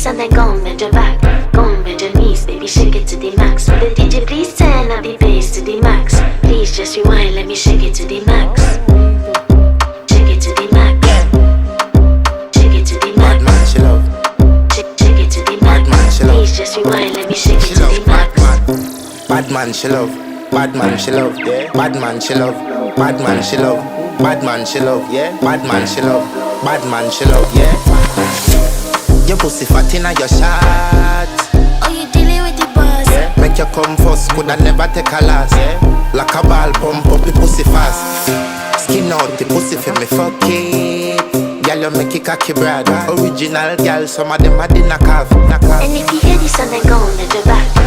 this and then go and bend your back. Go and bend your knees, baby, shake it to the max. Will the DJ please turn up the bass to the max? Please just rewind, let me shake it to the max. Shake it to the max. Shake it to the max. Bad man, she love. Shake it to the max. Bad man, she love. Please just rewind, let me shake it She to love. the max. Bad man, she love. Bad man, she love. Yeah. Bad man, she love. Bad man, she love. Bad man, she love. Yeah. Bad man, she love. Bad man, she love. Yeah. Your pussy fat inna your shot. Oh, you dealing with the boss? Yeah. Make you come first, coulda never take a last. Yeah. Like a ball, pump up the pussy fast. Skin out the pussy for me fuck it. Girl, you make it cocky brother. Original girl, some of them are the knock off. And if you hear this and then go and bend your back.